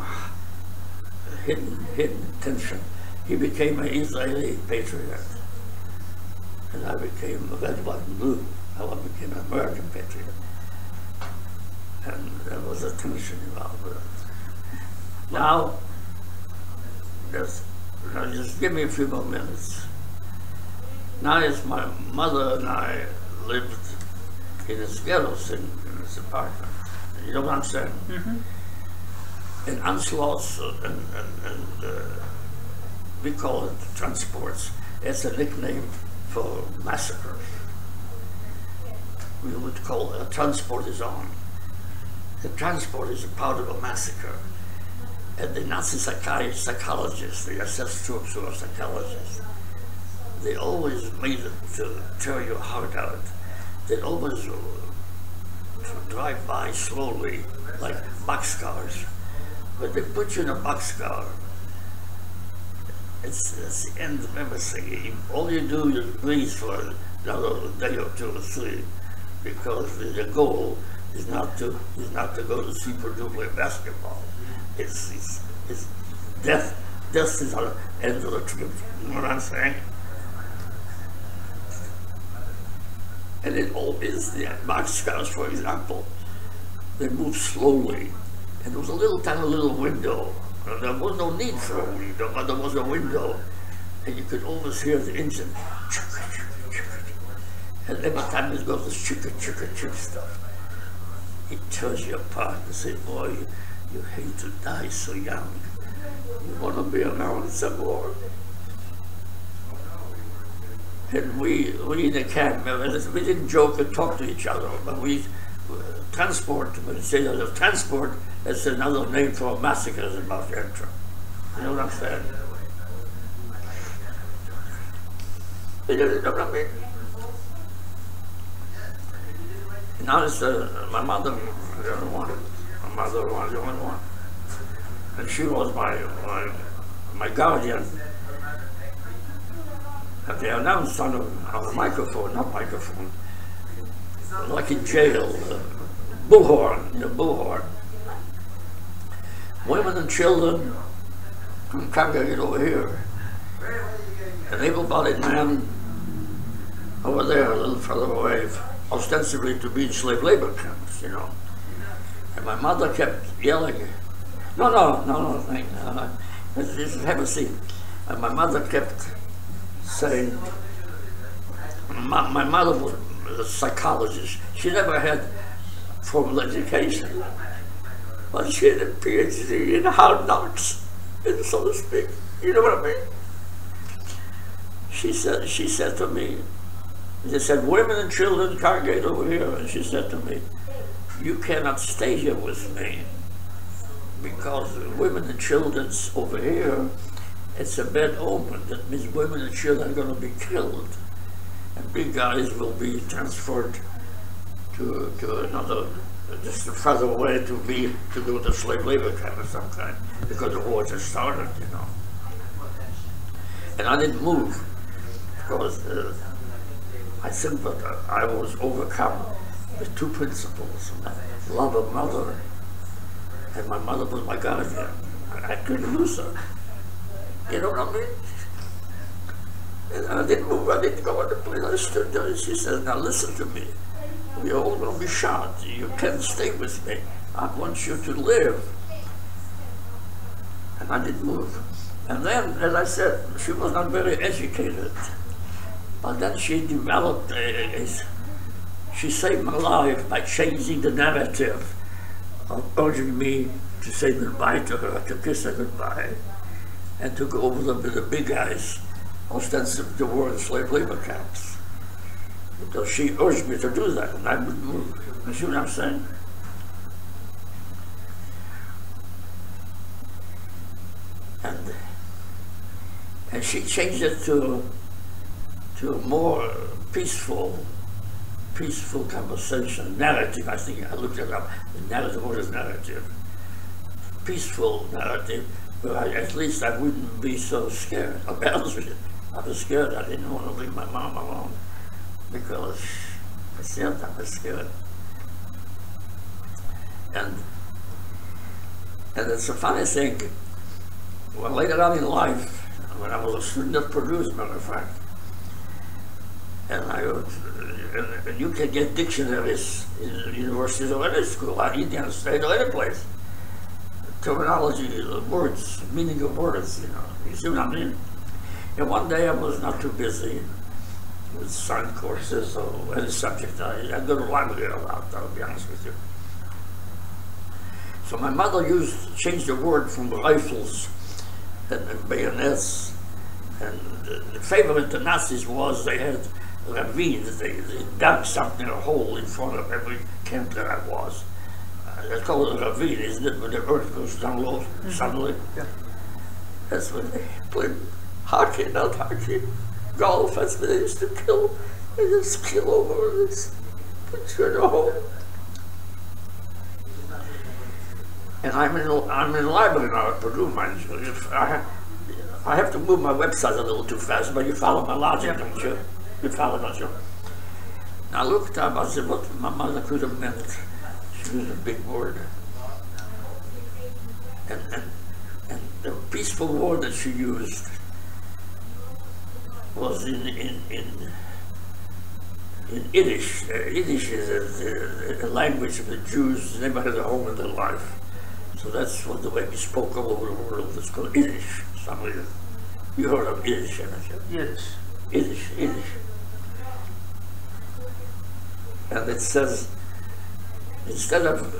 hidden tension. He became an Israeli patriot, and I became a red, white, and blue. I became an American patriot. And there was a tension involved with it. Now, just give me a few more minutes. Now, as my mother and I lived in this ghetto in this apartment, you know what I'm saying? Mm-hmm. In Anschluss, we call it transports. It's a nickname for massacres. We would call a transport is on. The transport is a part of a massacre. And the Nazi psychologists, the SS troops who are psychologists, they always made it to tear your heart out. They always drive by slowly, like boxcars. But they put you in a boxcar. It's the end of everything. All you do is breathe for another day or two or three, because the goal is not to go to see Purdue play basketball. It's death. Death is the end of the trip. You know what I'm saying? And it all is the boxcars, for example. They move slowly, and there was a tiny little window. And there was no need for a window, but there was a window, and you could always hear the engine. And every time it goes this chicka stuff, it tears you apart and say, boy, you hate to die so young. You want to be around some more. And we in the camp, we didn't joke and talk to each other, but we transport, when you say that transport, it's another name for massacres about to enter. You know what I'm saying? You know what I mean? Now it's my mother, the other one. My mother was the only one. And she was my guardian. And they announced on a microphone, not microphone, like in jail, bullhorn, the bullhorn. Women and children can congregate over here. An able-bodied man over there, a little further away, ostensibly to be in slave labor camps, you know. And my mother kept yelling, no, just have a seat. And my mother kept saying, my mother was a psychologist. She never had formal education, but she had a PhD in hard knocks, so to speak. You know what I mean? She said to me, they said, women and children congregate over here. And she said to me, you cannot stay here with me, because women and children's over here, it's a bad omen. That means women and children are going to be killed, and big guys will be transferred to another, just further away to go to slave labor camp of some kind, because the war just started, you know. And I didn't move, because I think that I was overcome with two principles: love of mother, and my mother was my guardian. I couldn't lose her. You know what I mean? And I didn't move. I didn't go on the place. I stood there, and she said, "Now listen to me. We're all going to be shot. You can't stay with me. I want you to live." And I didn't move. And then, as I said, she was not very educated. But then she developed she saved my life by changing the narrative of urging me to say goodbye to her, to kiss her goodbye, and to go over the big guys, ostensibly the war in slave labor camps. Because she urged me to do that, and I would move. You see what I'm saying? And she changed it to a more peaceful conversation, narrative. I think I looked it up. The narrative, what is narrative? Peaceful narrative, where at least I wouldn't be so scared. I'll be honest with you. I was scared. I didn't want to leave my mom alone because I said I was scared. And it's a funny thing. Well, later on in life, when I was a student of Purdue, as a matter of fact, and you can get dictionaries in universities or any school, at Indiana State or any place. Terminology, words, meaning of words, you know. You see what I mean? And one day I was not too busy with science courses or any subject. I go to the library a lot, I'll be honest with you. So my mother changed the word from rifles and bayonets. And the favorite the Nazis was they had ravines. They dug something, a hole in front of every camp that I was. They call it a ravine, isn't it? When the earth goes down low suddenly. Yeah. That's when they played hockey, not hockey, golf. That's when they used to kill. They just kill over this, put you in a hole. And I'm in the library now at Purdue, mind you. I have to move my website a little too fast, but you follow my logic, don't you? You follow, don't you? I looked up, I said, what my mother could have meant. She was a big word. And the peaceful word that she used was in Yiddish. Yiddish is a language of the Jews. They never had a home in their life. So that's what the way we spoke all over the world. It's called Yiddish. You heard of Yiddish, haven't you? Yiddish. Yiddish. And it says, instead of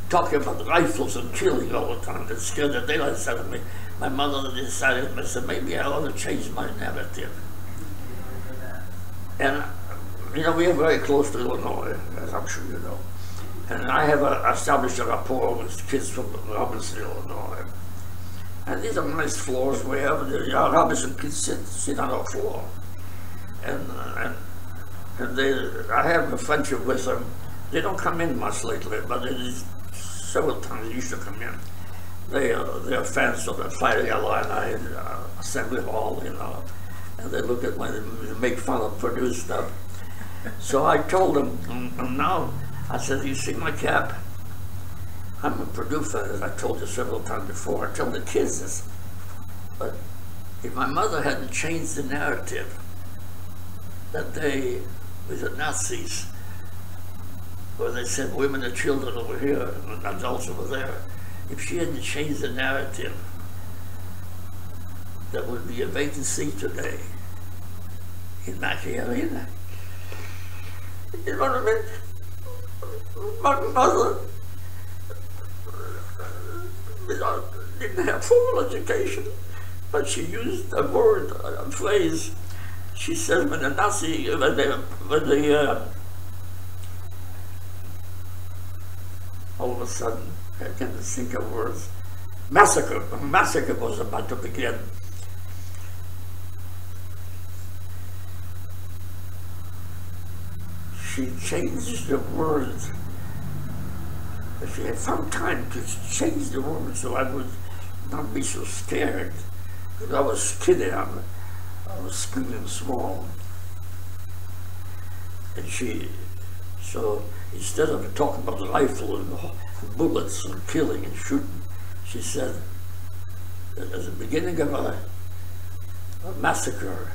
talking about rifles and killing all the time, that scared the daylights out of me, my mother decided, I said, maybe I ought to change my narrative. And, you know, we are very close to Illinois, as I'm sure you know. And I have established a rapport with kids from Robinson, Illinois. And these are nice floors we have. The Robinson kids sit on our floor. And I have a friendship with them. They don't come in much lately, but several times they used to come in. They're fans of the Fighting Illini Assembly Hall, you know. And they look at when they make fun of Purdue stuff. So I told them, and now, I said, you see my cap? I'm a Purdue fan, as I told you several times before. I told the kids this. But if my mother hadn't changed the narrative that day with the Nazis, where they said women and children over here and adults over there, if she hadn't changed the narrative, there would be a vacancy today in Mackey Arena. You know what I mean? My mother didn't have formal education, but she used a word, a phrase. She said when the Nazi, all of a sudden, I can't think of words, massacre was about to begin. She changed the words. She had some time to change the words so I would not be so scared. Because I was skinny, I was skinny and small. And so instead of talking about the rifle and bullets and killing and shooting, she said, as the beginning of a massacre,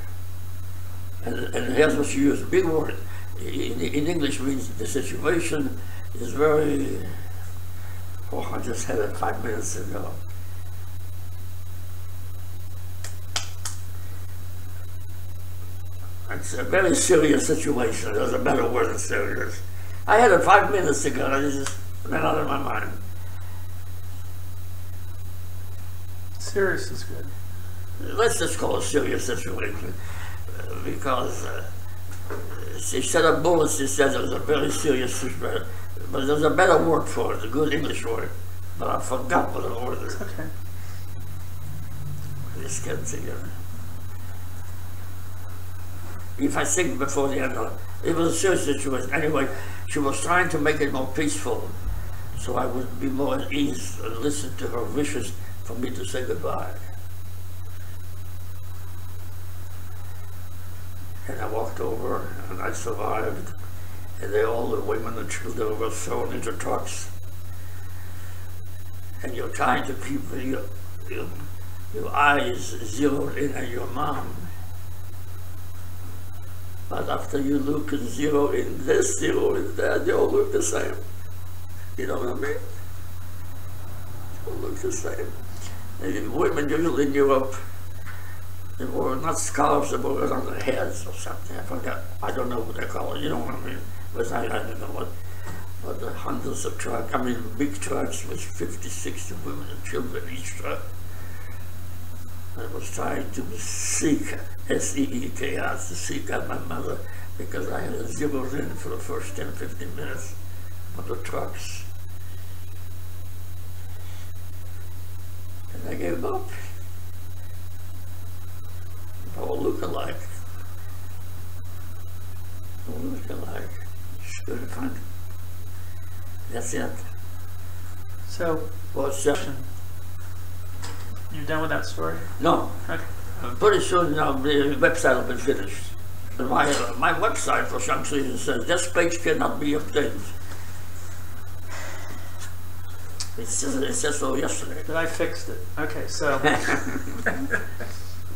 and here's what she used, a big word. In English means the situation is very, I just had it 5 minutes ago. It's a very serious situation. There's a better word than serious. I had it 5 minutes ago, and it just went out of my mind. Serious is good. Let's just call it a serious situation, because instead of bullets, he said it was a very serious situation. But there's a better word for it, a good English word, but I forgot what the word is. Okay. I just can't think of it. If I think before the end of it, it was a serious situation. Anyway, she was trying to make it more peaceful, so I would be more at ease and listen to her wishes for me to say goodbye. And I walked over, and I survived, and all the women and children were thrown into trucks. And you're trying to keep your eyes zeroed in on your mom. But after you look and zero in this, zero in that, they all look the same. You know what I mean? They all look the same. And women usually in Europe, they wore not scarves, they wore it on their heads or something. I forgot. I don't know what they call it. You know what I mean? But I don't know what. But the hundreds of trucks, I mean big trucks with 50, 60 women and children in each truck. I was trying to seek, S-E-E-K-R, to seek out my mother, because I had zeroed in for the first 10, 15 minutes on the trucks. And I gave up. All look alike. All look alike. It's good fun. That's it. So, What's that? you done with that story? No. Okay. Pretty soon now the website will be finished. My website for some reason says this page cannot be updated. It says so yesterday. But I fixed it. Okay, so.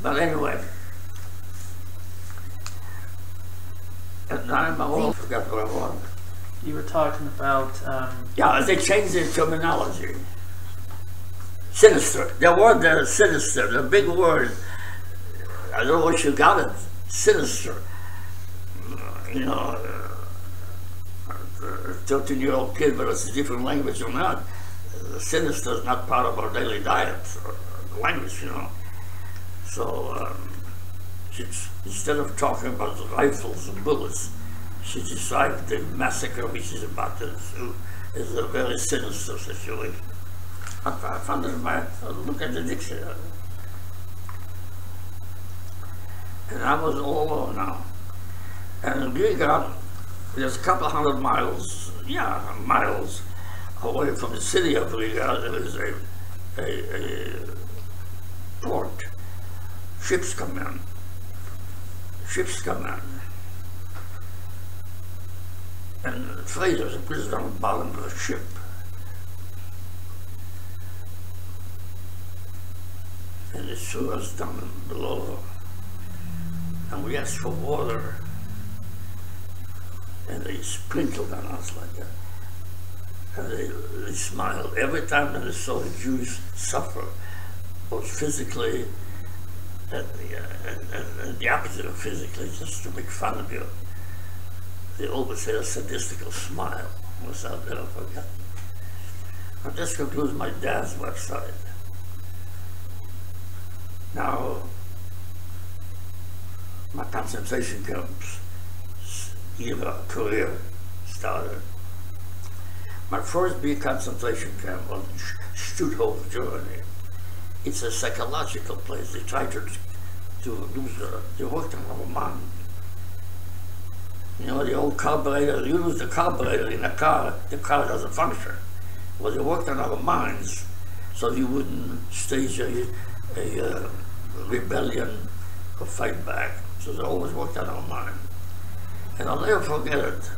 But anyway. And I'm all forgot what I wanted. You were talking about. Yeah, they changed their terminology. Sinister. The word sinister, the big word. I don't know what you got it. Sinister. You know, a 13-year-old kid, but it's a different language or not. Sinister is not part of our daily diet or language, you know. So instead of talking about rifles and bullets, she decided the massacre which is about to ensue is a very sinister situation. I found it in my look at the dictionary. And I was all alone now. And in Riga, there's a couple hundred miles, miles away from the city of Riga, there is a port. Ships come in. And freighters are put on the bottom of the ship. And they threw us down below. And we asked for water. And they sprinkled on us like that. And they smiled every time that they saw the Jews suffer, both physically and the opposite of physically, just to make fun of you. They always had a sadistical smile. Was out there, I forgot. And this concludes my dad's website. Now, my concentration camps career started. My first big concentration camp was Stutthof, Germany. It's a psychological place. They try to lose they worked on our mind. You know, the old carburetor, you lose the carburetor in a car, the car doesn't function. Well, they worked on our minds so you wouldn't stage a rebellion or fight back. So they always worked on our mind. And I'll never forget it.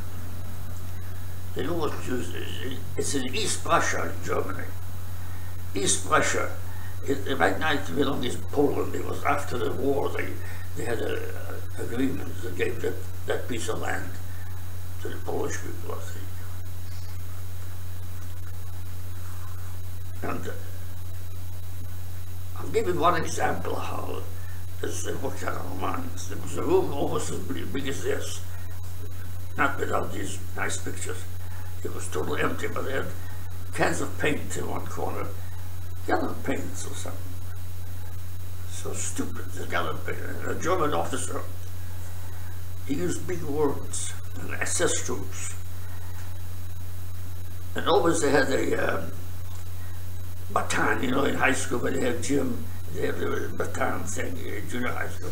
They always use it. It's in East Prussia, Germany. East Prussia. Right now it belongs to Poland. It was after the war. They had an agreement. They gave that piece of land to the Polish people, I think. And I'll give you one example how as they worked out our minds. There was a room almost as big as this, not without these nice pictures. It was totally empty, but they had cans of paint in one corner, yellow paints or something. So stupid, the yellow paint. A German officer, he used big words, and SS troops. And always they had a baton, you know, in high school when they have gym, they have the baton thing in junior high school.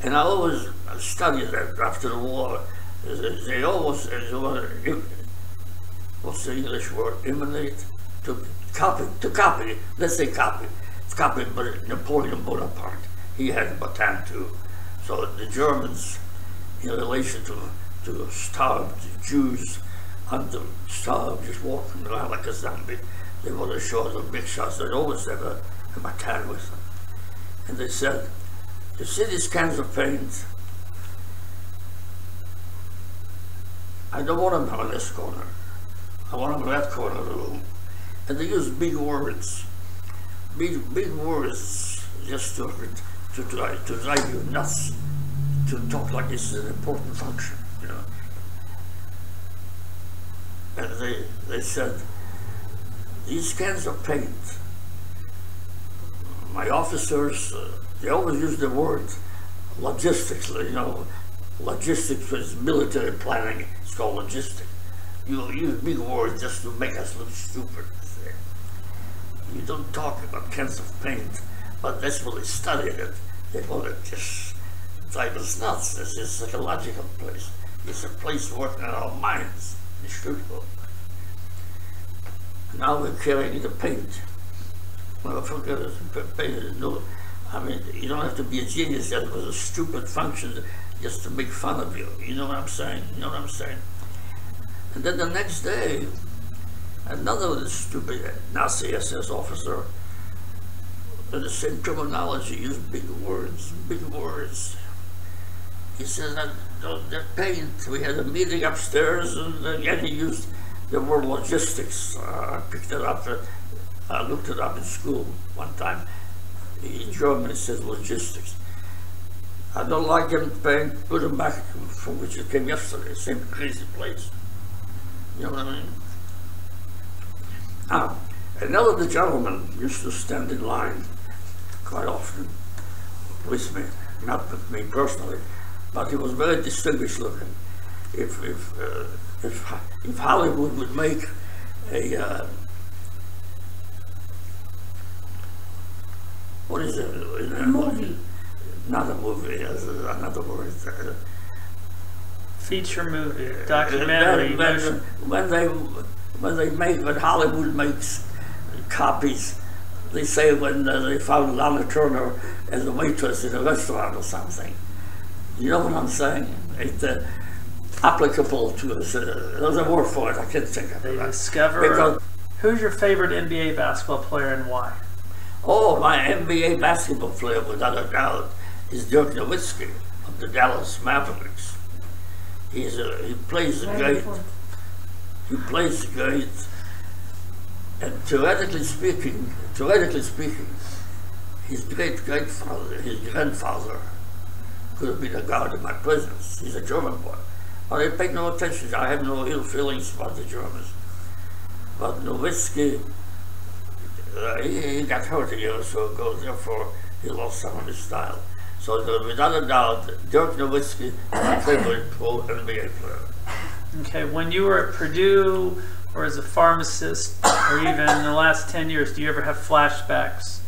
And I always studied that after the war. They always, what's the English word? Emanate? To copy, let's say copy. Copy Napoleon Bonaparte. He had a baton too. So the Germans, in relation to starved Jews, starved, just walking around like a zombie, they want to show the big shots. They always have a baton with them. And they said, you see these cans of paint? I don't want them on this corner. I want them in that corner of the room. And they use big words. Big words just to drive you nuts, to talk like this is an important function, you know. And they said, these cans of paint, my officers, they always use the word logistics, you know. Logistics is military planning, it's called logistics. You use big words just to make us look stupid. You don't talk about cans of paint, but that's what they studied it. They want to just drive us nuts. This is a psychological place. It's a place working on our minds. It should go. Now we're carrying the paint. Well, forget it. Paint is no. I mean, you don't have to be a genius. That was a stupid function just to make fun of you. You know what I'm saying? You know what I'm saying? And then the next day, another stupid Nazi SS officer, with the same terminology, used big words, big words. He said that paint, we had a meeting upstairs, and again he used the word logistics. I picked it up, I looked it up in school one time. In German it says logistics. I don't like them paint, put them back from which it came yesterday, same crazy place. You know what I mean? Another of the gentlemen used to stand in line quite often with me, not with me personally, but he was very distinguished looking. If Hollywood would make a what is it? A movie. Not a movie, another word. Feature movie, documentary. When Hollywood makes copies, they say when they found Lana Turner as a waitress in a restaurant or something. You know what I'm saying? It's applicable to us. There's a word for it. I can't think of it. They discover. Who's your favorite NBA basketball player and why? Oh, my NBA basketball player, without a doubt, is Dirk Nowitzki of the Dallas Mavericks. He plays great. He plays great. And theoretically speaking, his great-grandfather, his grandfather, could have been a guard in my prisons. He's a German boy. But I paid no attention. I have no ill feelings about the Germans. But Nowitzki, he got hurt a year or so ago, therefore he lost some of his style. So without a doubt, Dirk Nowitzki is my favorite pro NBA player. Okay, when you were at Purdue or as a pharmacist, or even in the last 10 years, do you ever have flashbacks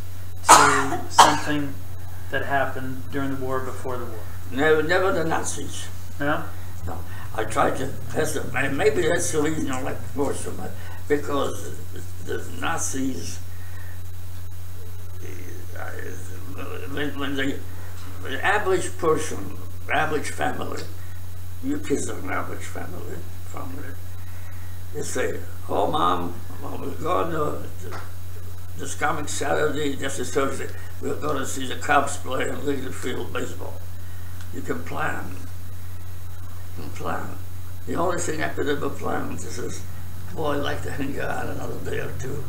to something that happened during the war, before the war? Never the Nazis. No? No. I tried to, maybe that's the reason I like war so much, because the Nazis, when the average person, average family, you kids are an average family, they say, oh mom, we're going to, this coming Saturday, this is Thursday, we're going to see the Cubs play in Wrigley Field baseball. You can plan. You can plan. The only thing I could ever plan is, boy, I'd like to hang out another day or two,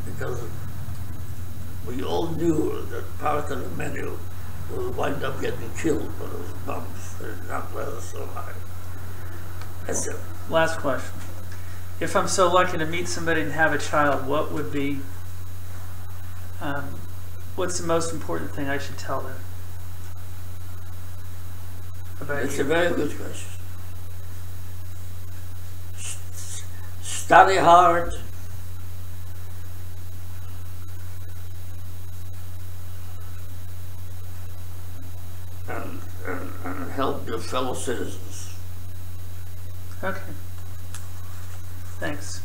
because we all knew that part of the menu will wind up getting killed by those bombs. They're not let us survive. That's it. Last question. If I'm so lucky to meet somebody and have a child, what would be, what's the most important thing I should tell them about It's you? a very good question. Study hard. And help your fellow citizens. Okay. Thanks.